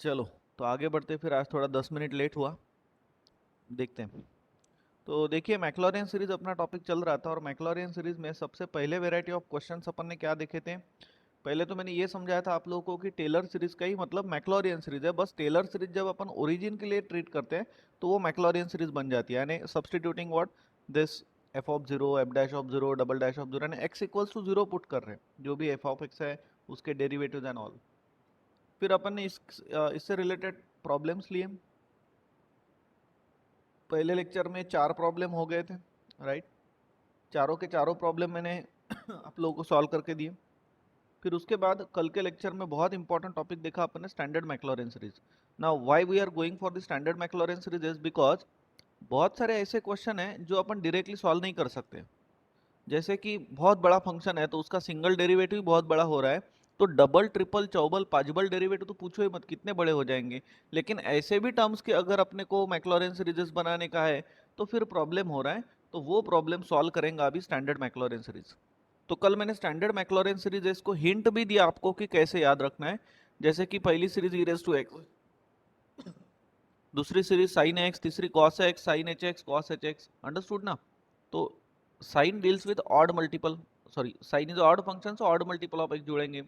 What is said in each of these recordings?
चलो तो आगे बढ़ते, फिर आज थोड़ा 10 मिनट लेट हुआ, देखते हैं। तो देखिए, मैक्लॉरिन सीरीज अपना टॉपिक चल रहा था, और मैक्लॉरिन सीरीज में सबसे पहले वैरायटी ऑफ क्वेश्चंस अपन ने क्या देखे थे। पहले तो मैंने ये समझाया था आप लोगों को कि टेलर सीरीज का ही मतलब मैक्लॉरिन सीरीज है। बस टेलर सीरीज जब अपन ओरिजिन के लिए ट्रीट करते हैं तो वो मैक्लॉरिन सीरीज बन जाती है, यानी substituting what this F of zero, F dash of zero, double dash of zero, यानी X equals to zero put कर रहे हैं, जो भी एफ ऑफ एक्स है उसके डेरिवेटिव्स एंड ऑल। फिर अपन ने इससे रिलेटेड प्रॉब्लम्स लिए। पहले लेक्चर में 4 प्रॉब्लम हो गए थे, राइट। चारों के चारों प्रॉब्लम मैंने आप लोगों को सॉल्व करके दिए। फिर उसके बाद कल के लेक्चर में बहुत इंपॉर्टेंट टॉपिक देखा अपन ने, standard Maclaurin series. Now why we are going for the standard Maclaurin series is because बहुत सारे ऐसे क्वेश्चन हैं जो अपन डायरेक्टली सॉल्व नहीं कर सकते। जैसे कि बहुत बड़ा फंक्शन है तो उसका सिंगल डेरिवेटिव बहुत बड़ा हो रहा है, तो डबल ट्रिपल चौबल पांचबल डेरिवेटिव तो पूछो ही मत कितने बड़े हो जाएंगे। लेकिन ऐसे भी टर्म्स के अगर अपने को मैक्लॉरिन सीरीज बनाने का है तो फिर प्रॉब्लम हो रहा है, तो वो प्रॉब्लम सॉल्व करेंगे अभी स्टैंडर्ड मैक्लॉरिन सीरीज। तो कल मैंने स्टैंडर्ड मैक्लॉरिन सीरीज इसको हिंट भी दिया आपको कि कैसे याद रखना है। जैसे कि पहली series E raise to X, दूसरी सीरीज साइन एक्स, तीसरी cos X, sine H X, cos H X, understood ना। तो sine deals with odd multiple, sorry sine is odd function, so odd multiple of X जुड़ेंगे।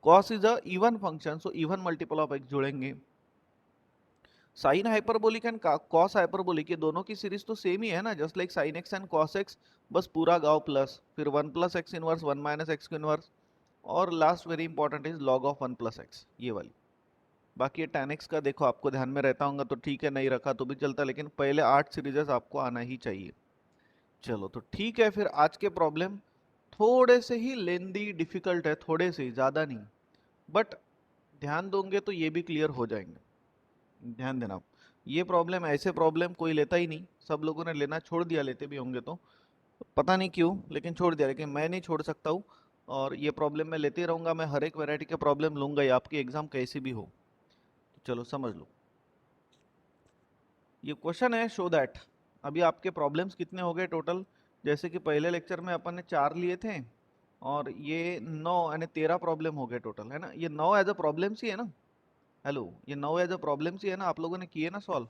Cos is a even function, so even multiple of X जुड़ेंगे। Sine hyperbolic and cos hyperbolic, ये दोनों की series तो same ही है ना, just like sine x and cos X, बस पूरा गाँव प्लस, फिर one plus X inverse, one minus X inverse, और last very important is log of one plus X, ये वाली। बाकी ये tan x का देखो आपको ध्यान में रहता होगा तो ठीक है, नहीं रखा तो भी चलता, लेकिन पहले 8 सीरीजेस आपको आना ही चाहिए। चलो तो ठीक है, फिर आज के प्रॉब्लम थोड़े से ही लेंदी डिफिकल्ट है, थोड़े से ही, ज़्यादा नहीं, बट ध्यान दोगे तो ये भी क्लियर हो जाएंगे। ध्यान देना आप, ये प्रॉब्लम, ऐसे प्रॉब्लम कोई लेता ही नहीं, सब लोगों ने लेना छोड़ दिया, लेते भी होंगे तो पता नहीं क्यों, लेकिन छोड़ दिया, लेकिन मैं नहीं छोड़ सकता हूँ। और ये प्रॉब्लम मैं लेते रहूँगा, मैं हर एक वैरायटी के प्रॉब्लम लूँगा ही, आपकी एग्जाम कैसी भी हो। चलो समझ लो, ये क्वेश्चन है, शो दैट। अभी आपके प्रॉब्लम्स कितने हो गए टोटल। जैसे कि पहले लेक्चर में अपन ने 4 लिए थे, और ये 9 यानी 13 प्रॉब्लम हो गए टोटल, है ना। ये 9 एज अ प्रॉब्लम्स ही है ना। हेलो, ये 9 एज अ प्रॉब्लम्स ही है ना, आप लोगों ने किए ना सॉल्व।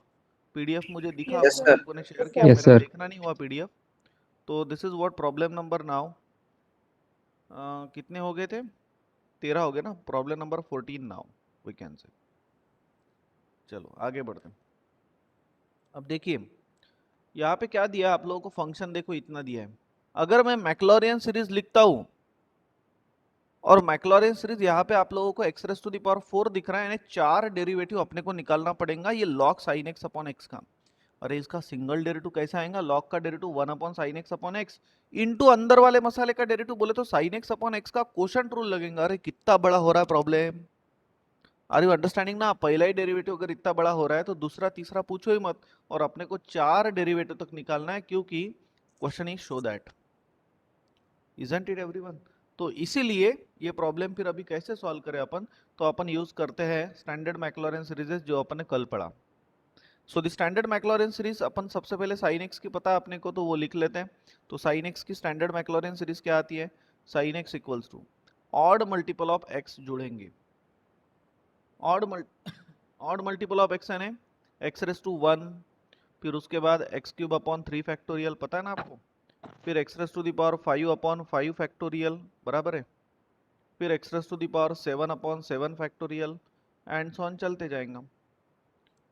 पीडीएफ मुझे दिखा, यस आप सर। लोगों ने शेयर किया, यस मेरा सर। देखना नहीं हुआ पीडीएफ। तो this is what problem number now, कितने हो गए थे, 13 हो गए ना, problem number 14 now we can say. चलो आगे बढ़ते हैं। अब देखिए यहाँ पे क्या दिया आप लोगों को, फंक्शन देखो इतना दिया है। अगर मैं मैक्लॉरियन सीरीज लिखता हूं, और मैक्लॉरियन सीरीज यहाँ पे आप लोगों को X raise to the power 4 दिख रहा है, यानी 4 डेरिवेटिव अपने को निकालना पड़ेगा, ये log sign X upon x का। अरे इसका सिंगल डेरिवेटिव कैसे आएगा, लॉग का derivative 1 upon sine X upon x, into अंदर वाले मसाले का डेरिवेटिव बोले तो साइन एक्स अपॉन एक्स का कोशंट रूल लगेगा। अरे कितना बड़ा हो रहा है प्रॉब्लम, आर यू अंडरस्टैंडिंग ना। पहला ही डेरिवेटिव अगर इतना बड़ा हो रहा है तो दूसरा तीसरा पूछो ही मत, और अपने को 4 डेरिवेटिव तक निकालना है, क्योंकि question is show that, isn't it everyone. तो इसीलिए ये प्रॉब्लम फिर अभी कैसे सॉल्व करें अपन, तो अपन यूज करते हैं स्टैंडर्ड मैक्लॉरिन सीरीज जो अपन ने कल पढ़ा। So the standard Maclaurin series, अपन सबसे पहले साइन एक्स की पता है अपने को, तो वो लिख लेते हैं। तो साइन एक्स की स्टैंडर्ड मैक्लॉरिन सीरीज क्या आती है, sine X equals to odd multiple of X जुड़ेंगे, ऑड मल्टीपल ऑफ एक्स यानी एक्स रेस टू 1, फिर उसके बाद एक्स क्यूब अपॉन 3 फैक्टोरियल, पता है ना आपको, फिर X raise to the power 5 upon 5 factorial, बराबर है, फिर X raise to the power 7 upon 7 factorial, and so on चलते जाएंगे।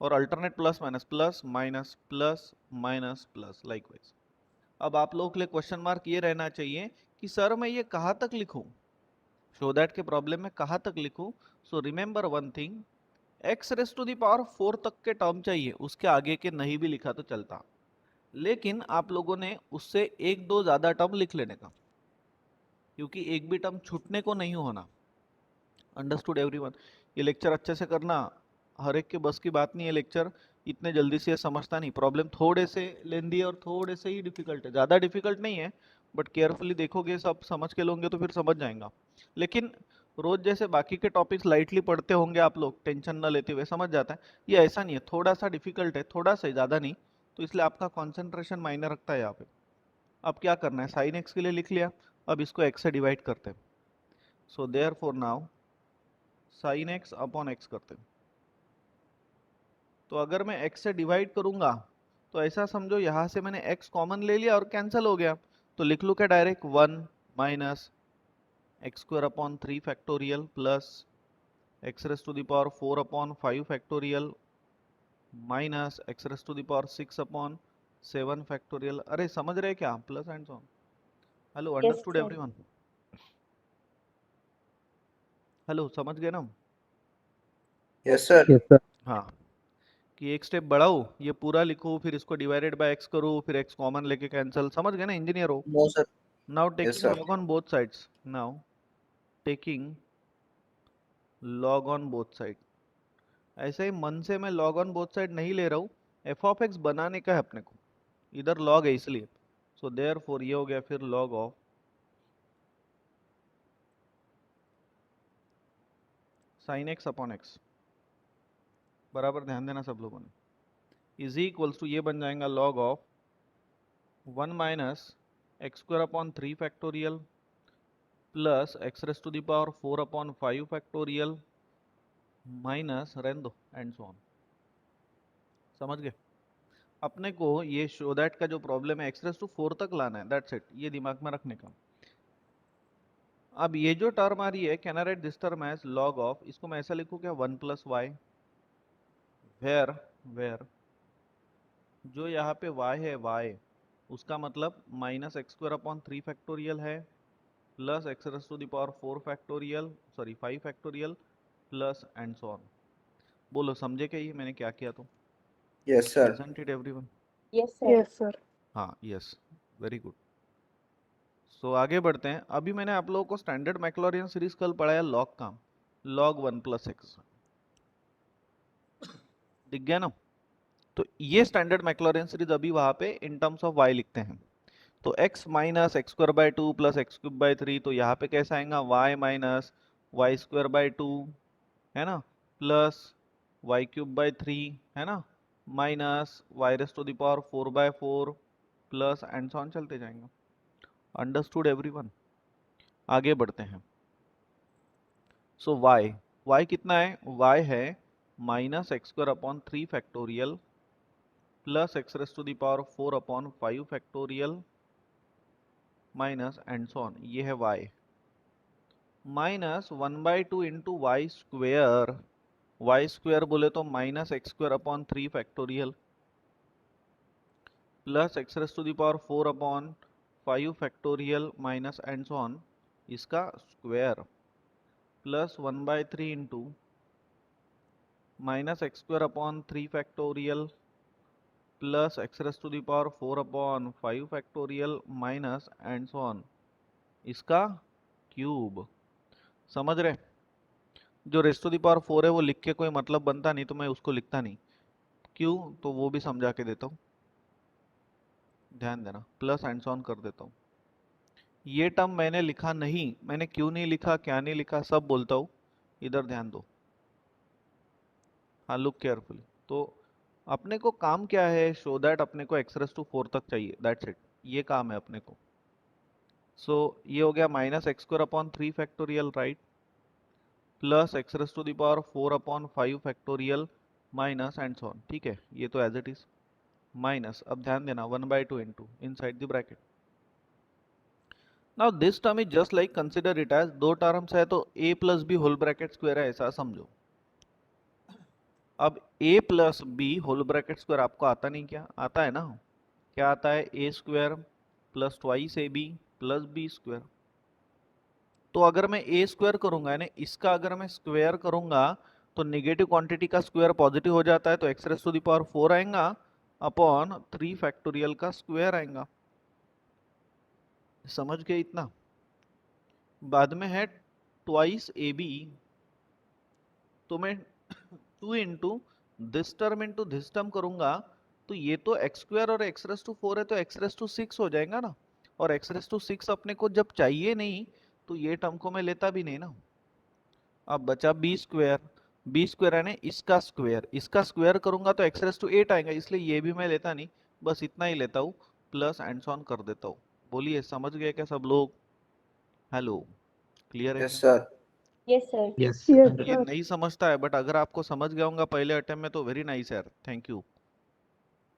और alternate plus minus plus minus plus minus plus likewise. अब आप लोगों के लिए क्वेश्चन मार्क ये रहना चाहिए कि सर मैं ये कहाँ तक लिखूं, शो दैट के प्रॉब्लम में कहाँ तक लिखूं। So remember one thing, X raise to the power 4 तक के टर्म चाहिए, उसके आगे के नहीं भी लिखा तो चलता, लेकिन आप लोगों ने उससे एक दो ज्यादा टर्म लिख लेने का, क्योंकि एक भी टर्म छूटने को नहीं होना। Understood everyone. ये लेक्चर अच्छे से करना, हर एक के बस की बात नहीं है लेक्चर, इतने जल्दी से समझता नहीं, प्रॉब्लम थोड़े से लेंदी और थोड़े से ही डिफिकल्ट है, ज़्यादा डिफिकल्ट नहीं है, बट केयरफुली देखोगे, सब समझ के लोगे तो फिर समझ जाएगा। लेकिन रोज जैसे बाकी के टॉपिक्स लाइटली पढ़ते होंगे आप लोग, टेंशन ना लेते हुए समझ जाता है, ये ऐसा नहीं है, थोड़ा सा डिफिकल्ट है, थोड़ा सा, ज़्यादा नहीं। तो इसलिए आपका कॉन्सेंट्रेशन मायने रखता है यहाँ पे। अब क्या करना है, साइन एक्स के लिए लिख लिया, अब इसको एक्स से डिवाइड करते हैं। So therefore now sine X upon X करते हैं। तो अगर मैं x से डिवाइड करूंगा तो ऐसा समझो यहां से मैंने x कॉमन ले लिया और कैंसिल हो गया, तो लिख लूँ क्या direct 1 minus x square upon 3 factorial plus x raise to the power 4 upon 5 factorial minus x raise to the power 6 upon 7 factorial. अरे समझ रहे क्या, plus and so on. Hello, yes understood sir. Everyone? Hello, समझ गए ना? Yes sir. Yes sir. हाँ, कि एक स्टेप बढ़ाओ, ये पूरा लिखो, फिर इसको डिवाइडेड बाय x करो, फिर x कॉमन लेके कैंसिल। समझ गए ना, इंजीनियर हो? No sir. Now yes taking sir. log on both sides. Now taking log on both side. ऐसे ही मन से मैं log on both side नहीं ले रहा हूँ, f of x बनाने का है अपने को, इधर log है इसलिए। सो देयरफॉर ये हो गया फिर log of sin x upon x, बराबर ध्यान देना सब लोगों ने, इज इक्वल्स टू ये बन जाएगा log of 1 minus x square upon 3 factorial plus x raise to the power 4 upon 5 factorial minus रहने दो एंड सो ऑन। समझ गए? अपने को ये शो दैट का जो प्रॉब्लम है एक्स रेस टू 4 तक लाना है, दैट्स इट, ये दिमाग में रखने का। अब ये जो टर्म आ रही है, can I write this term as log of, इसको मैं ऐसा लिखूं क्या 1 प्लस वाई, वेयर जो यहाँ पे y है y, उसका मतलब minus x square upon 3 factorial है plus x raise to the power 4 factorial, sorry 5 factorial plus and so on. बोलो समझे क्या ये मैंने क्या किया? तो yes sir. Isn't it everyone? Yes sir. Yes sir. हाँ, यस, वेरी गुड। सो आगे बढ़ते हैं। अभी मैंने आप लोगों को स्टैंडर्ड मैक्लॉरियन सीरीज कल पढ़ाया लॉग का, log 1 प्लस एक्स, दिख गया ना? तो ये स्टैंडर्ड मैक्लॉरियन सीरीज अभी वहां पे इन टर्म्स ऑफ y लिखते हैं। तो x minus x square by 2 plus x cube by 3, तो यहाँ पे कैसा आएगा y minus Y square by 2, है ना, प्लस वाई क्यूब बाय 3, है ना, minus y raise to the power 4 by 4 plus and so on चलते जाएंगे। Understood everyone? आगे बढ़ते हैं। सो y कितना है? y है minus x square upon 3 factorial plus x raise to the power 4 upon 5 factorial minus and so on, ये है y minus 1/2 into y square बोले तो minus x square upon 3 factorial plus x raise to the power 4 upon 5 factorial minus and so on, इसका square plus 1/3 into minus x square upon 3 factorial plus x raise to the power 4 upon 5 factorial minus and so on, इसका cube. समझ रहे? जो race to the power 4 है वो लिख के कोई मतलब बनता नहीं, तो मैं उसको लिखता नहीं। क्यों? तो वो भी समझा के देता हूँ, ध्यान देना, प्लस एंड सो ऑन कर देता हूँ। ये टर्म मैंने लिखा नहीं, मैंने क्यों नहीं लिखा, क्या नहीं लिखा, सब बोलता हूँ, इधर ध्यान दो। हाँ, लुक केयरफुली। तो अपने को काम क्या है? शो दैट अपने को एक्स रेस टू 4 तक चाहिए, दैट्स इट, ये काम है अपने को। सो ये हो गया minus x square upon 3 factorial, right, plus x raise to the power 4 upon 5 factorial minus and so on. ठीक है, ये तो एज इट इज माइनस, अब ध्यान देना 1/2 into inside the bracket. Now this term is just like, consider it as दो terms है तो a plus b whole bracket square है, ऐसा समझो। अब a plus b whole bracket square आपको आता नहीं? क्या आता है ना? क्या आता है? a square plus twice a b plus b square. तो अगर मैं a स्क्वायर करूंगा यानी इसका अगर मैं स्क्वायर करूंगा तो निगेटिव क्वांटिटी का स्क्वायर पॉजिटिव हो जाता है, तो x raise to the power 4 आएगा अपॉन 3 फैक्टोरियल का स्क्वायर आएगा। समझ गए इतना? बाद में है ट्वाइस ए बी, तो मैं 2 into this term into this term करूंगा, तो ये तो एक्स स्क्वायर और एक्स रेस टू 4 है तो एक्स रेस टू 6 हो जाएगा ना, और एक्स रेस टू 6 अपने को जब चाहिए नहीं तो ये टर्म को मैं लेता भी नहीं ना। अब बचा बी स्क्वायर है इसका स्क्वायर करूंगा तो एक्स रेस टू 8 आएगा, इसलिए ये भी मैं लेता नहीं, बस इतना ही लेता हूँ, प्लस एंड ऑन कर देता हूँ। बोलिए समझ गए क्या सब लोग? हेलो, क्लियर है यस क्या? Sir. Yes, sir. Yes, Yes, sir. ये sir. नहीं समझता है, बट अगर आपको समझ गया होगा पहले अटेम्प्ट में तो वेरी नाइस यार, थैंक यू।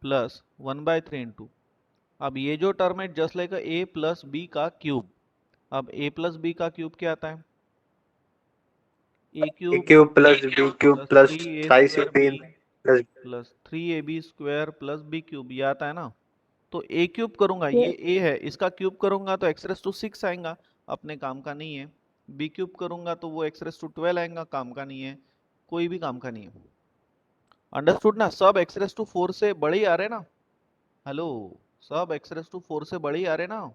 प्लस 1/3 इंटू, अब ये जो टर्म है just like a plus b का क्यूब। अब ए प्लस बी का क्यूब क्या आता है? A A cube cube plus B cube plus plus 3a psi square 16 b plus plus 3ab square plus b cube, ये आता है ना। तो ए क्यूब करूंगा, Yes. ये ए है, इसका क्यूब करूंगा तो एक्स रेस टू 6 आएगा, अपने काम का नहीं है। बी क्यूब करूंगा तो वो एक्स रेस टू 12 आएगा, काम का नहीं है, कोई भी काम का नहीं है। अंडरस्टूड ना? सब एक्स रेस टू 4 से बड़े ही आ रहे ना। हेलो, सब एक्स रेस टू 4 से बड़े ही आ रहे ना।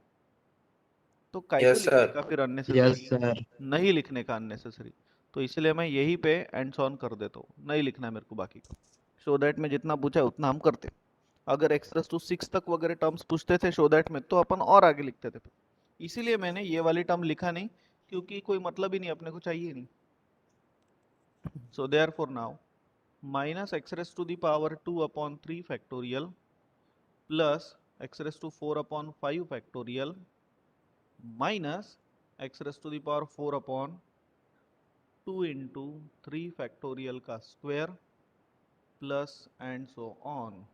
तो काहे को yes लिखने sir का फिर Yes, अननेसेसरी? sir. नहीं लिखने का अननेसेसरी। तो इसलिए मैं यही पे एंड्स ऑन कर देता हूँ, नहीं लिखना है मेरे को बाकी का। सो दैट में जितना पूछा है उतना हम करते। अगर एक्स रेस टू 6 तक वगैरह टर्म्स पूछते थे सो दैट में, तो अपन और आगे लिखते थे। इसीलिए मैंने ये वाली टर्म लिखा नहीं, क्योंकि कोई मतलब ही नहीं, अपने को चाहिए नहीं। So therefore now minus x raise to the power 2/3 factorial plus x raise to 4/5 factorial minus x raise to the power 4/2 into 3 factorial का square plus and so on.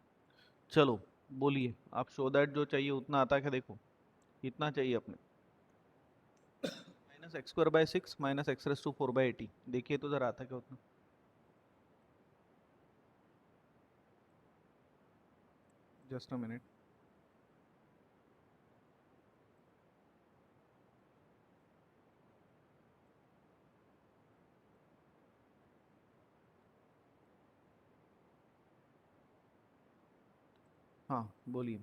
चलो बोलिए आप, शो दैट जो चाहिए उतना आता है क्या? देखो इतना चाहिए अपने, minus x square by 6 minus x raise to 4/80, देखिए तो जरा आता है क्या उतना। Just a minute. हाँ बोलिए।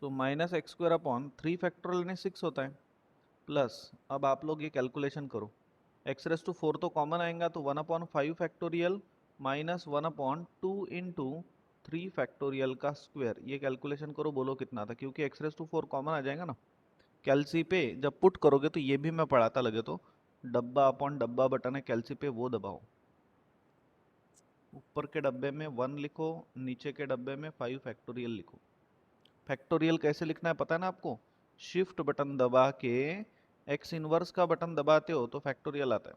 So minus x square upon 3 factorial ने 6 होता है, प्लस अब आप लोग ये कैलकुलेशन करो, एक्स रेस टू 4 तो कॉमन आएगा, तो 1/5 फैक्टोरियल माइनस 1/2 इंटू 3 फैक्टोरियल का स्क्वायर, ये कैलकुलेशन करो, बोलो कितना था, क्योंकि एक्स रेस टू 4 कॉमन आ जाएगा ना। कैलसी पे जब पुट करोगे तो ये भी मैं पढ़ाता लगे, तो डब्बा अपॉन डब्बा बटन है कैलसी पे, वो दबाओ। ऊपर के डब्बे में 1 लिखो, नीचे के डब्बे में 5 फैक्टोरियल लिखो। फैक्टोरियल कैसे लिखना है पता है ना आपको? शिफ्ट बटन दबा के एक्स इनवर्स का बटन दबाते हो तो फैक्टोरियल आता है।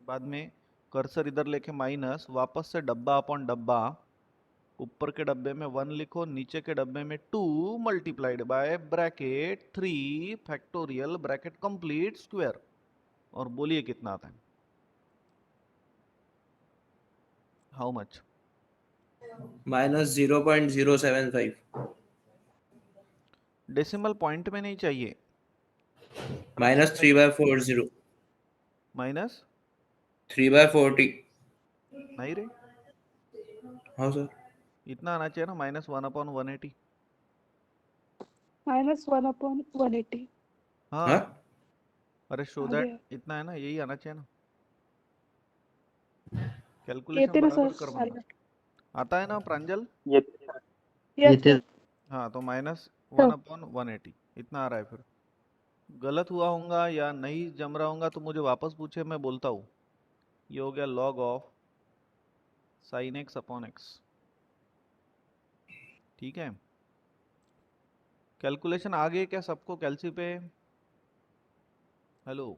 बाद में कर्सर इधर लेके माइनस, वापस से डब्बा अपॉन डब्बा, ऊपर के डब्बे में 1 लिखो, नीचे के डब्बे में 2 multiplied by bracket 3 factorial bracket complete square. और बोलिए कितना आता है? How much? minus 0.075 decimal point में नहीं चाहिए, minus 3/40 माइनस 3/40 नहीं रे, हाँ सर इतना आना चाहिए ना, -1/180। -1/180 हाँ हाँ अरे शो आ दैट गया। इतना है ना, यही आना चाहिए ना। येते कैलकुलेशन ना बराबर सर, कर बनना। आता है ना Pranjal? Yes It is sir. हाँ तो माइनस तो 1/180 इतना आ रहा है। फिर गलत हुआ होगा या नहीं जम रहा होगा तो मुझे वापस पूछे, मैं बोलता हूँ। ये हो गया log of sin x upon x, ठीक है। कैलकुलेशन आ गए क्या सबको कैलसी पे? हेलो,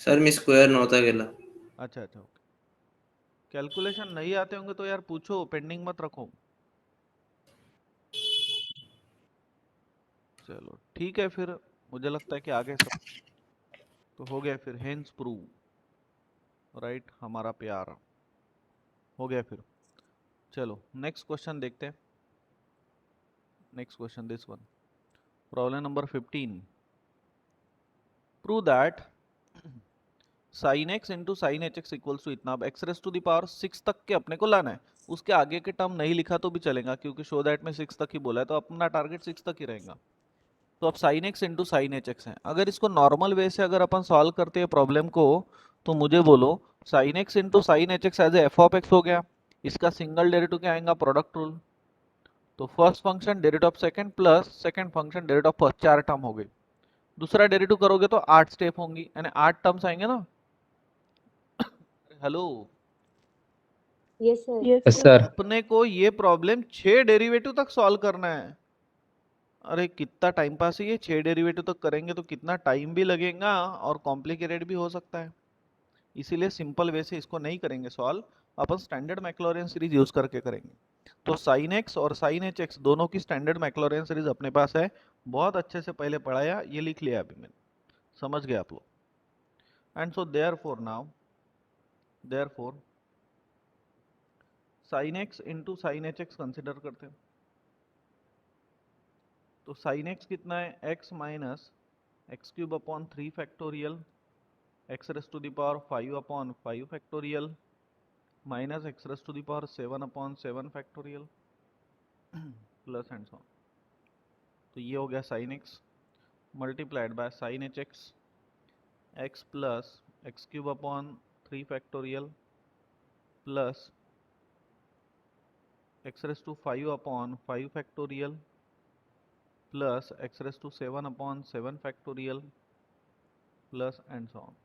सर मी स्क्वेअर नव्हता गेला अच्छा अच्छा ओके। कैलकुलेशन नहीं आते होंगे तो यार पूछो, पेंडिंग मत रखो। चलो ठीक है, फिर मुझे लगता है कि आगे सब तो हो गया। फिर हेंस प्रूव राइट, हमारा प्यार हो गया। फिर चलो नेक्स्ट क्वेश्चन देखते हैं। Next question this one, problem number 15। Prove that sin x into sine H x equals to इतना। अब x raise to the power 6 तक के अपने को लाना है, उसके आगे के टर्म नहीं लिखा तो भी चलेगा, क्योंकि शो दैट में 6 तक ही बोला है, तो अपना टारगेट 6 तक ही रहेगा। तो अब sin x into sine H x है। अगर इसको नॉर्मल वे से अगर अपन सॉल्व करते हैं प्रॉब्लम को, तो मुझे बोलो sin x into sine H X as F of X हो गया, इसका सिंगल डेरिवेटिव क्या आएगा? Product rule. तो first function derivative of second plus second function derivative of first, 4 term हो गई। दूसरा डेरिवेटिव करोगे तो 8 स्टेप होंगी, यानी 8 टर्म्स आएंगे ना। Hello, Yes, sir. Yes yes, sir. sir. अपने को ये प्रॉब्लम 6 डेरिवेटिव तक सॉल्व करना है। अरे कितना टाइम पास है ये, 6 डेरिवेटिव तक करेंगे तो कितना टाइम भी लगेगा और कॉम्प्लिकेटेड भी हो सकता है, इसीलिए सिंपल वे से इसको नहीं करेंगे सॉल्व, अपन स्टैंडर्ड मैक्लॉरिन सीरीज यूज करके करेंगे। तो साइन एक्स और साइन एच एक्स दोनों की स्टैंडर्ड मैक्लॉरिन सीरीज अपने पास है, बहुत अच्छे से पहले पढ़ाया, ये लिख लिया अभी मैंने, समझ गए आप लोग। And so therefore now, therefore sine x into sine H x consider करते हैं। तो साइन एक्स कितना है, x minus x cube upon 3 factorial x raise to the power 5 upon 5 factorial minus x raise to the power 7 upon 7 factorial plus and so on. तो ये हो गया sine x multiplied by sine H x, x plus x cube upon 3 factorial plus x raise to 5 upon 5 factorial plus x raise to 7 upon 7 factorial plus and so on.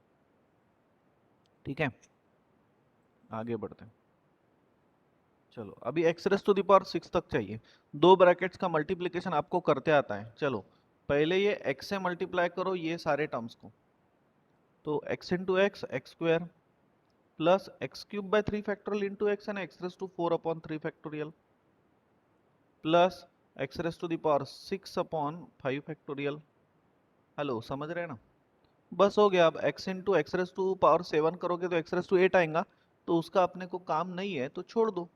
ठीक है, आगे बढ़ते हैं। चलो अभी x raise to the power 6 तक चाहिए, दो ब्रैकेट्स का मल्टीप्लिकेशन आपको करते आता है। चलो पहले ये x से मल्टीप्लाई करो ये सारे टर्म्स को, तो x into x x square plus x cube by 3 factorial into x and x raise to 4 upon 3 factorial plus x raise to the power 6 upon 5 factorial. Hello, समझ रहे हैं ना? बस हो गया। अब x into x raise to power 7 करोगे तो एक्स रेस टू 8 आएगा, तो उसका अपने को काम नहीं है तो छोड़ दो।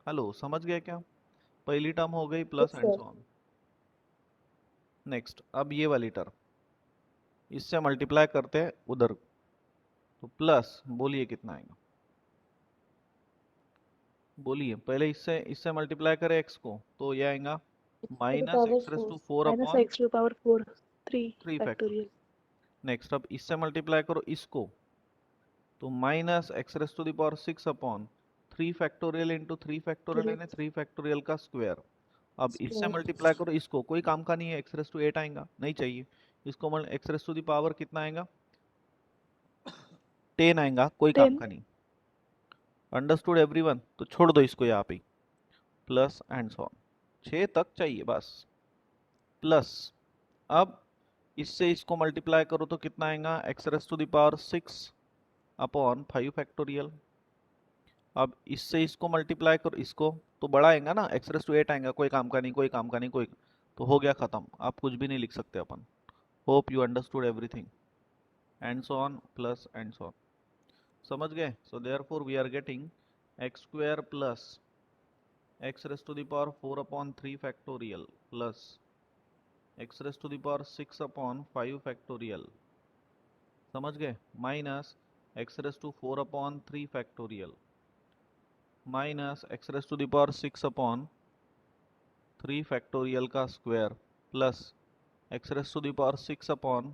हेलो, समझ गए क्या? पहली टर्म हो गई plus Yes, and sir. So on. Next अब ये वाली टर्म, इससे मल्टीप्लाई करते हैं उधर, तो प्लस बोलिए कितना आएगा, बोलिए पहले इससे मल्टीप्लाई करें x को तो ये आएगा To the minus power x raise 4. To 4 minus upon x to the power 4 3 3 factorial. factorial next अब इससे मल्टीप्लाई करो इसको, तो minus x raise to the power 6 upon 3 factorial into 3 factorial यानी 3 फैक्टोरियल का स्क्वायर। अब इससे Square. मल्टीप्लाई करो इसको, कोई काम का नहीं है, एक्स रेस टू 8 आएगा, नहीं चाहिए इसको। X raise to the power कितना आएगा, 10 आएगा, कोई काम 10 का नहीं। Understood everyone? तो छोड़ दो इसको यहाँ पे, प्लस एंड सो ऑन, 6 तक चाहिए बस। प्लस अब इससे इसको मल्टीप्लाई करो तो कितना आएगा, x raise to the power 6 upon 5 factorial. अब इससे इसको मल्टीप्लाई करो इसको, तो बड़ा आएगा ना, एक्स रेस टू 8 आएगा, कोई काम का नहीं, कोई काम का नहीं, कोई, तो हो गया खत्म, आप कुछ भी नहीं लिख सकते अपन। Hope you understood everything and so on plus and so on. समझ गए? So therefore we are getting X square plus x raise to the power 4 upon 3 factorial plus x raise to the power 6 upon 5 factorial, समझ गए, minus x raise to 4 upon 3 factorial minus x raise to the power 6 upon 3 factorial का square plus x raise to the power 6 upon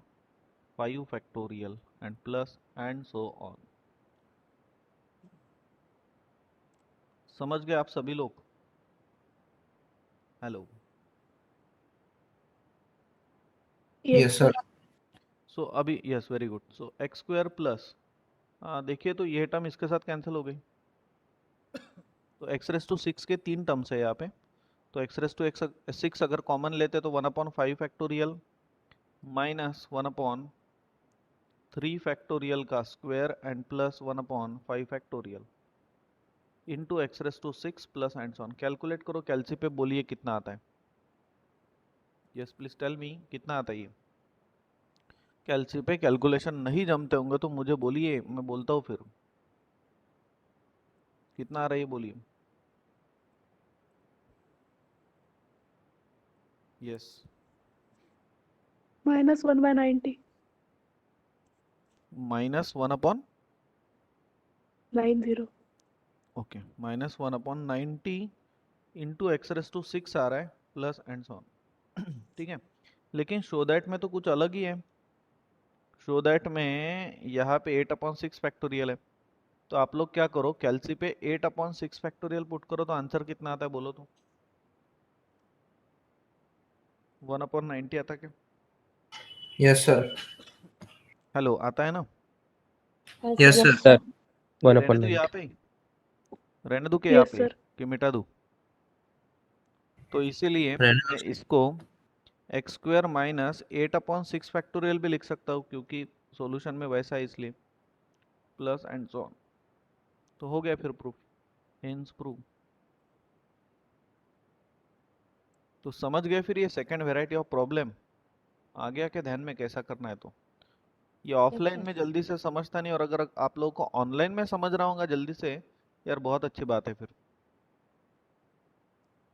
5 factorial and plus and so on. समझ गए आप सभी लोग? Hello, yes yes sir sir. So अभी yes, very good. So X square plus, देखिए तो ये टर्म इसके साथ कैंसिल हो गई, तो एक्स रेस टू 6 के 3 टर्म्स है यहाँ पे, तो एक्स रेस टू 6 अगर कॉमन लेते तो 1 upon 5 factorial minus 1 upon 3 factorial का square and plus 1 upon 5 factorial into x raise to 6 plus and so on. Calculate करो कैलसी पे, बोलिए कितना आता है। यस प्लीज टेल मी कितना आता है ये। कैलसी पे कैलकुलेशन नहीं जमते होंगे तो मुझे बोलिए, मैं बोलता हूँ फिर। कितना आ रहा है ये बोलिए। Yes, minus 1 by 90 minus 1 upon 90 okay, minus 1 upon 90 into x raise to 6 आ रहा है प्लस एंड सो ऑन। ठीक है, लेकिन शो दैट में तो कुछ अलग ही है। शो दैट में यहाँ पे 8 अपॉन 6 फैक्टोरियल है, तो आप लोग क्या करो, कैलसी पे 8 अपॉन 6 फैक्टोरियल पुट करो तो आंसर कितना आता है बोलो तो। 1 अपॉन 90 आता है क्या? Yes sir. हेलो, आता है ना? Yes, yes yes, sir. sir. One रहने अपॉन दो यहाँ 90 पे, रहने दो क्या यहाँ yes पे sir कि मिटा दूँ? तो इसीलिए मैं रेनॉल्ड्स इसको एक्स स्क्वायर माइनस 8/6 फैक्टोरियल भी लिख सकता हूँ, क्योंकि सॉल्यूशन में वैसा है इसलिए, प्लस एंड सो ऑन। तो हो गया फिर प्रूफ, हेंस प्रूफ। तो समझ गए फिर ये सेकंड वैरायटी ऑफ प्रॉब्लम आ गया क्या ध्यान में कैसा करना है। तो ये ऑफलाइन sir. में जल्दी से समझता नहीं, और अगर आप लोगों को ऑनलाइन में समझ रहा होगा जल्दी से, यार बहुत अच्छी बात है फिर।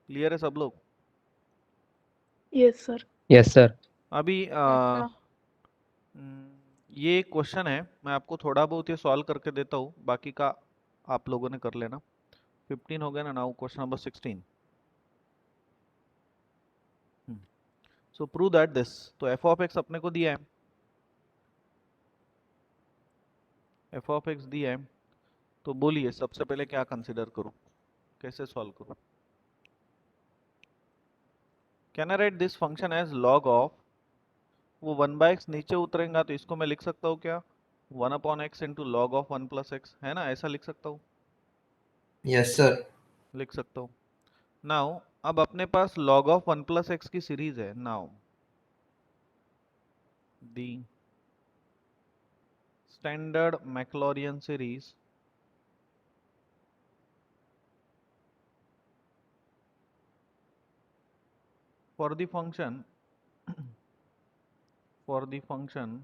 क्लियर है सब लोग? Yes, sir. Yes sir. अभी ये क्वेश्चन है, मैं आपको थोड़ा बहुत ये सॉल्व करके देता हूँ, बाकी का आप लोगों ने कर लेना। 15 हो गया ना, now question number 16। So prove that this, तो एफ ऑफ एक्स अपने को दिया है, एफ ऑफ एक्स दिया है, तो बोलिए सबसे पहले क्या कंसिडर करूं, कैसे सॉल्व करूं। Can I write this function as log of, वो 1/x नीचे उतरेगा तो इसको मैं लिख सकता हूँ क्या, 1/x into log of 1+x, है ना, ऐसा लिख सकता हूँ, यस सर। लिख सकता हूँ। नाउ अब अपने पास log ऑफ 1+x की सीरीज है। Now the standard Maclaurin series for the function for the function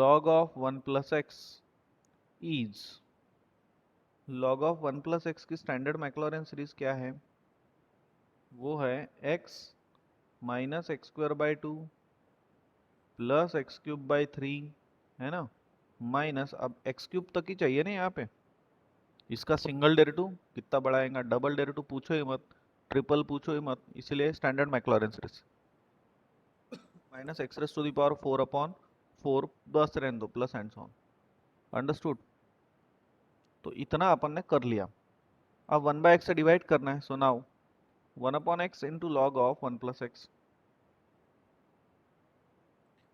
log of 1+x is, log of 1+x की स्टैंडर्ड मैक्लॉरियन सीरीज क्या है, वो है x minus x square by 2 plus x cube by 3, है ना, minus, अब x cube तक ही चाहिए ना यहाँ पे, इसका सिंगल डेरिवेटिव कितना बड़ा आएगा, डबल डेरिवेटिव पूछो ही मत, ट्रिपल पूछो ही मत, इसलिए standard Maclaurin series minus x raise to the power 4/4 बस रहने दो, plus and so on. Understood? तो इतना अपन ने कर लिया। अब 1/x से डिवाइड करना है, so now 1/x into log of 1+x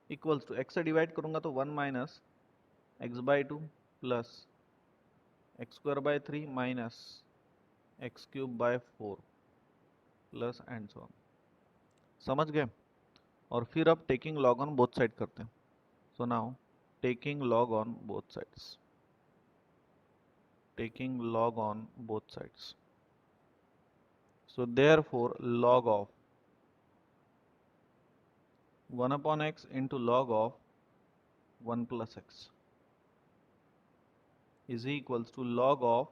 equals to, x से डिवाइड करूंगा तो 1 minus x by 2 plus x square by 3 minus x cube by 4 plus and so on. समझ गए? और फिर अब taking log on both side करते हैं। So now taking log on both sides, taking log on both sides, so therefore log of 1/x into log of 1+x is equals to log of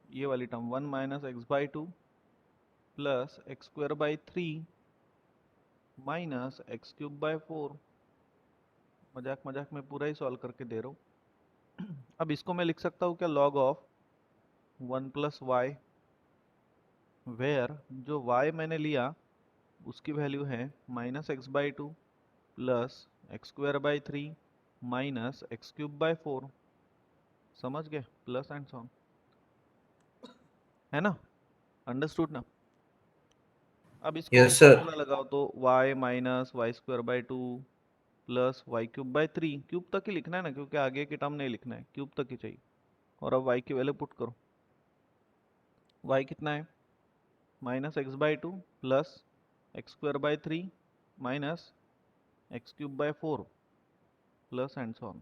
ये वाली term 1 minus x by 2 plus x square by 3 minus x cube by 4। मजाक मजाक में पूरा ही solve करके दे रहा हूँ। अब इसको मैं लिख सकता हूँ क्या, log ऑफ 1+y, वेयर जो y मैंने लिया उसकी वैल्यू है minus x by 2 plus x square by 3 minus x cube by 4। समझ गए? प्लस एंड सो ऑन, है ना, अंडरस्टूड ना। अब इसको यस सर। फॉर्मूला लगाओ तो y minus Y square by 2 plus y cube by 3, cube तक ही लिखना है ना, क्योंकि आगे की टर्म नहीं लिखना है, क्यूब तक ही चाहिए। और अब y की वैल्यू पुट करो, y कितना है, minus x by 2 plus x square by 3 minus x cube by 4 plus and so on,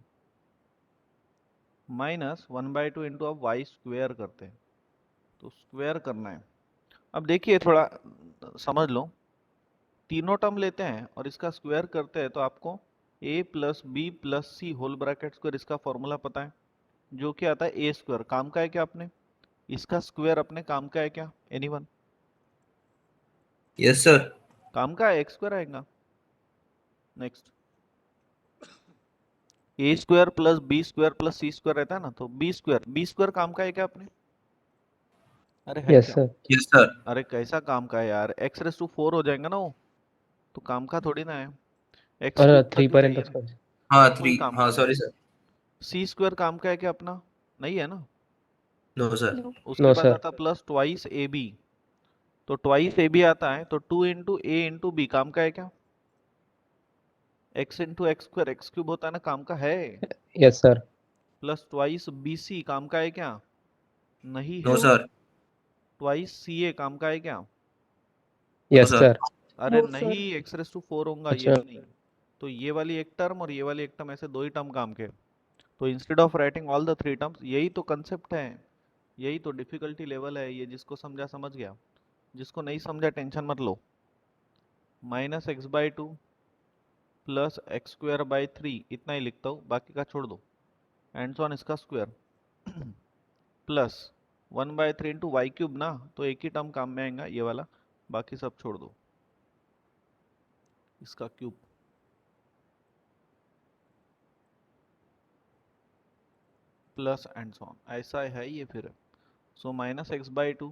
minus 1/2 into, अब वाई स्क्वायर करते हैं, तो स्क्वायर करना है। अब देखिए थोड़ा समझ लो, तीनों टर्म लेते हैं और इसका स्क्वायर करते हैं, तो आपको a plus b plus c whole bracket square, इसका फॉर्मूला पता है, जो कि आता है ए स्क्वायर। काम का है क्या अपने, इसका स्क्वायर अपने काम का है क्या, एनीवन? Yes sir. काम का है, एक्स स्क्वायर आएगा। Next, a square plus b square plus c square रहता है ना, तो बी स्क्वायर काम का है क्या अपने? अरे है यस क्या? सर। Yes sir. अरे कैसा काम का है यार, एक्स रेस टू 4 हो जाएगा ना वो, तो काम का थोड़ी ना है, एक्स और क्यूब 3 तक ही पर्यंत चाहिए ना, हाँ वही 3, काम हाँ का है। Sorry sir. सी स्क्वायर काम का है क्या अपना, नहीं है ना। No sir. No. उसके नो बाद सर। आता प्लस ट्वाइस ए बी, तो ट्वाइस ए बी आता है, तो 2 इंटू ए इंटू बी काम का है क्या, x into x square x cube होता है ना, काम का है। Yes sir. Plus twice b c काम का है क्या, नहीं नो है, सर, ट्वाइस सी ए काम का है क्या? No yes sir. सर। अरे No, sir. नहीं, एक्स रेस टू 4 होगा, ये अच्छा। भी नहीं। तो ये वाली एक टर्म और ये वाली एक टर्म, ऐसे दो ही टर्म काम के। तो instead of writing all the three terms, यही तो कंसेप्ट है, यही तो डिफिकल्टी लेवल है। ये जिसको समझा समझ गया, जिसको नहीं समझा टेंशन मत लो। -x/2 plus x square by 3, इतना ही लिखता हूँ, बाकी का छोड़ दो। एंड सो ऑन इसका square plus 1/3 into y cube ना, तो एक ही टर्म काम में आएगा ये वाला, बाकी सब छोड़ दो, इसका cube plus and so on, ऐसा है ये फिर। सो -x/2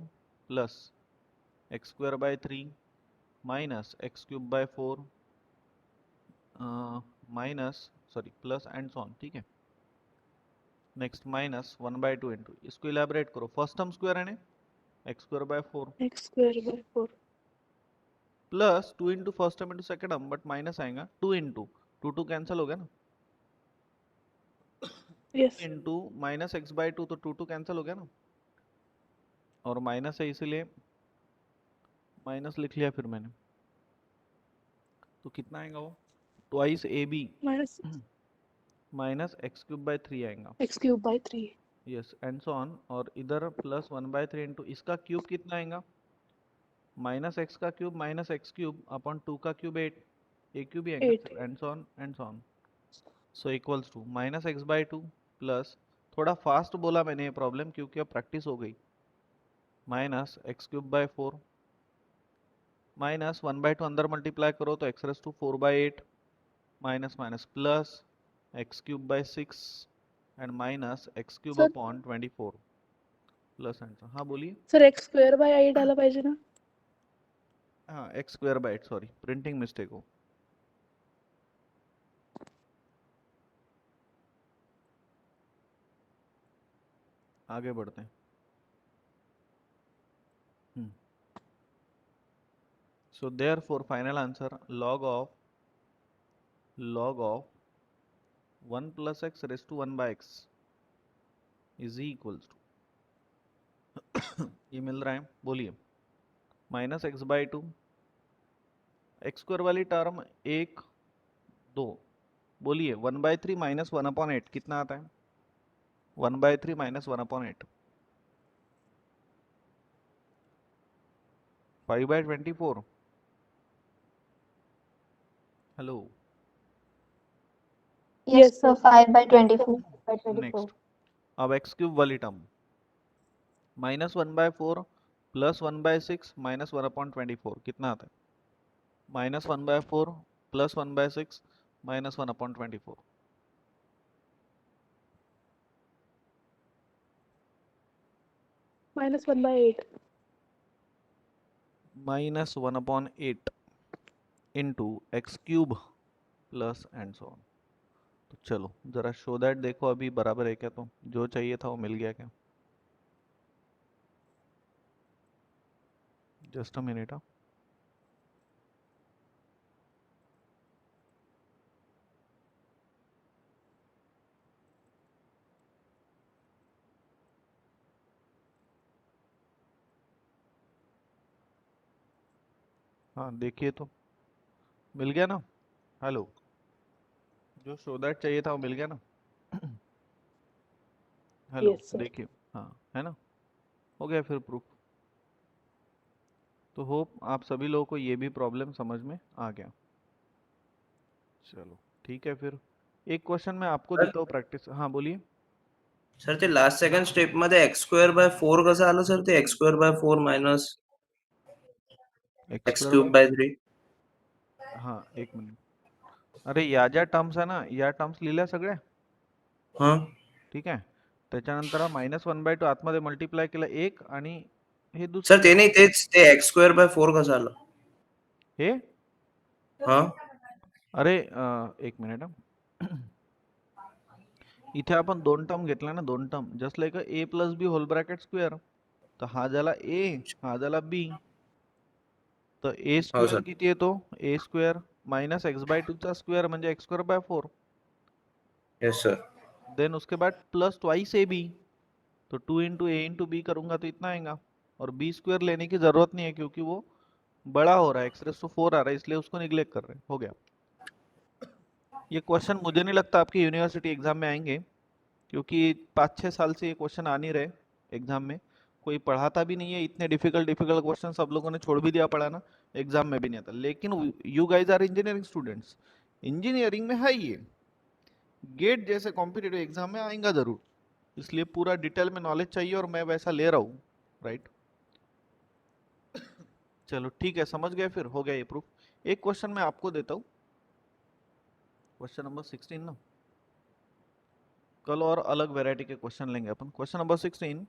plus x square by 3 minus x cube by 4 minus sorry plus and so on, ठीक है। नेक्स्ट -1/2 इंटू, इसको इलेबोरेट करो, फर्स्ट टर्म स्क्वायर है ना, x square by 4 X square by 4. Plus 2 into first term into second term, but minus आएगा 2 into 2 cancel हो गया ना, Yes. इंटू -x/2, तो 2 कैंसिल हो गया ना, और माइनस है इसीलिए माइनस लिख लिया फिर मैंने। तो कितना आएगा वो, twice a b Minus minus x cube by 3 आएगा। x cube by 3. Yes and so on, और इधर प्लस 1/3 इंटू इसका क्यूब कितना आएगा, माइनस एक्स का cube minus x cube upon 2 का क्यूब 8, ए क्यूब ही आएगा 8. फिर, and so on and so on. So equals to -x/2 plus, थोड़ा फास्ट बोला मैंने ये प्रॉब्लम क्योंकि अब प्रैक्टिस हो गई, minus x cube by 4 minus 1/2 अंदर मल्टीप्लाई करो तो x raise to 4/8 minus minus plus x cube by 6 and minus x cube Sir, upon 24 plus and, हाँ बोलिए। sir x square by 8 डाला पाहिजे ना? हाँ x square by 8, sorry printing mistake हो। आगे बढ़ते हैं। So therefore final answer log of 1 plus x raised to 1 by x is equals to ये मिल रहा है, बोलिए, -x/2 एक्स स्क्वायर वाली टर्म 1 2, बोलिए 1/3 माइनस 1/8 कितना आता है, 1/3 minus 1/8 5/24। Hello, Yes, sir. 5 by 24. Next अब एक्स क्यूब वाली टर्म -1/4 प्लस 1/6 माइनस 1/24 कितना आता है, -1/4 plus 1/6 minus 1/24, -1 by 8. -1/8 into x cube plus and so on. तो चलो जरा शो दैट देखो अभी बराबर है क्या, तो जो चाहिए था वो मिल गया क्या, जस्ट अ मिनट। हाँ देखिए तो मिल गया ना, हेलो, जो शो दैट चाहिए था वो मिल गया ना, हेलो Yes, sir. देखिए, हाँ है ना, हो गया फिर प्रूफ। तो होप आप सभी लोगों को ये भी प्रॉब्लम समझ में आ गया। चलो ठीक है, फिर एक क्वेश्चन मैं आपको देता हूँ प्रैक्टिस, हाँ बोलिए। सर ते लास्ट सेकंड स्टेप मध्ये x² by 4 कसं आलं सर, ते x² by 4 minus x square bye, x³ by 3. हाँ एक मिनिट, अरे या ज्या टर्म्स आहे ना या टर्म्स लिहिल्या सगळ्या, हा ठीक आहे, त्याच्यानंतर -1/2 आतमध्ये मल्टिप्लाय केलं एक, आणि हे सर दुसरं ते टर्म नाही, तेच ते x² by 4 कसं आलं. हे, हा अरे एक मिनिट हा. इथे आपण दोन टर्म घेतल्या ना, दोन term just like a plus b whole bracket square, तर हा झाला a, हा झाला b, तर a हो स्क्वेअर सर. किती येतो, a स्क्वेअर माइनस x/2 चा स्क्वेअर म्हणजे x² by 4, yes sir. Then उसके बाद प्लस ट्वाइस ab, तो 2 इंटू ए इंटू बी करूंगा तो इतना आएगा, और बी स्क्वायर लेने की जरूरत नहीं है क्योंकि वो बड़ा हो रहा है, x⁴ आ रहा है, इसलिए उसको निग्लेक्ट कर रहे हैं। हो गया। ये क्वेश्चन मुझे नहीं लगता आपके यूनिवर्सिटी एग्जाम में आएंगे, क्योंकि 5-6 साल से ये क्वेश्चन आ नहीं रहे एग्जाम में, कोई पढ़ाता भी नहीं है, इतने डिफिकल्ट डिफिकल्ट क्वेश्चन सब लोगों ने छोड़ भी दिया पढ़ाना, एग्जाम में भी नहीं आता। लेकिन you guys are engineering students, engineering में है ये, गेट जैसे कॉम्पिटिटिव एग्जाम में आएगा जरूर, इसलिए पूरा डिटेल में नॉलेज चाहिए और मैं वैसा ले रहा हूँ, राइट। चलो ठीक है, समझ गए, फिर हो गया ये प्रूफ। एक क्वेश्चन मैं आपको देता हूँ, क्वेश्चन नंबर 16 ना, कल और अलग वैरायटी के क्वेश्चन लेंगे अपन। Question number 16,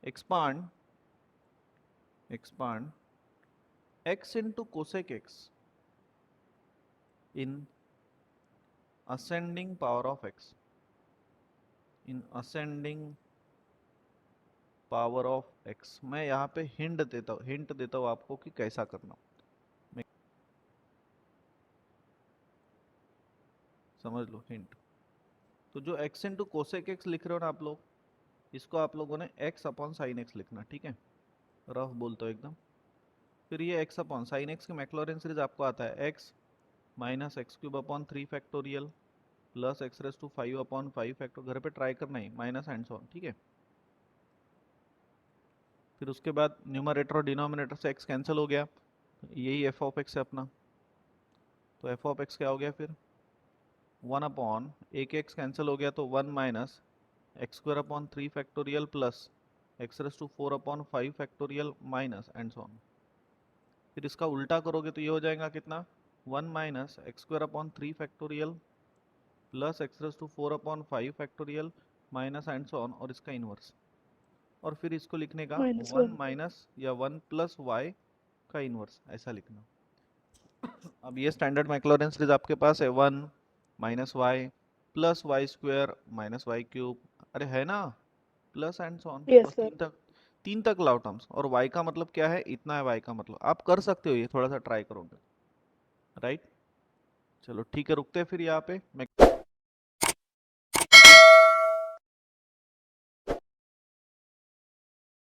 expand x into cosec x in ascending power of x, in ascending power of x। मैं यहाँ पे हिंट देता हूँ आपको कि कैसा करना, समझ लो हिंट। तो जो x इंटू कोसेक x लिख रहे हो ना आप लोग, इसको आप लोगों ने x अपॉन साइन x लिखना, ठीक है, रफ बोलते हो एकदम। फिर ये x अपॉन साइन x की मैक्लॉरिन सीरीज आपको आता है, x minus x³ upon 3 factorial plus x⁵ upon 5 factor, घर पे ट्राई करना ही, माइनस एंड सो ऑन, ठीक है। फिर उसके बाद न्यूमरेटर और डिनोमिनेटर से x कैंसिल हो गया, यही f ऑफ x है अपना, तो f ऑफ x क्या हो गया फिर 1 अपॉन, एक x कैंसिल हो गया तो 1 minus x² upon 3 factorial plus x⁴ upon 5 factorial minus and so on. फिर इसका उल्टा करोगे तो ये हो जाएगा कितना, 1 minus x² upon 3 factorial plus x⁴ upon 5 factorial minus and so on, और इसका इनवर्स, और फिर इसको लिखने का -1 1 माइनस या 1 प्लस y का इनवर्स, ऐसा लिखना। अब ये स्टैंडर्ड मैक्लॉरिन सीरीज आपके पास है, 1 minus Y plus y² minus y³, अरे है ना, plus and so on, Yes, बस sir. तीन तक लाओ टर्म्स, और y का मतलब क्या है, इतना है y का मतलब, आप कर सकते हो ये, थोड़ा सा ट्राई करोगे, राइट। चलो ठीक है, रुकते हैं फिर यहाँ पे। मैं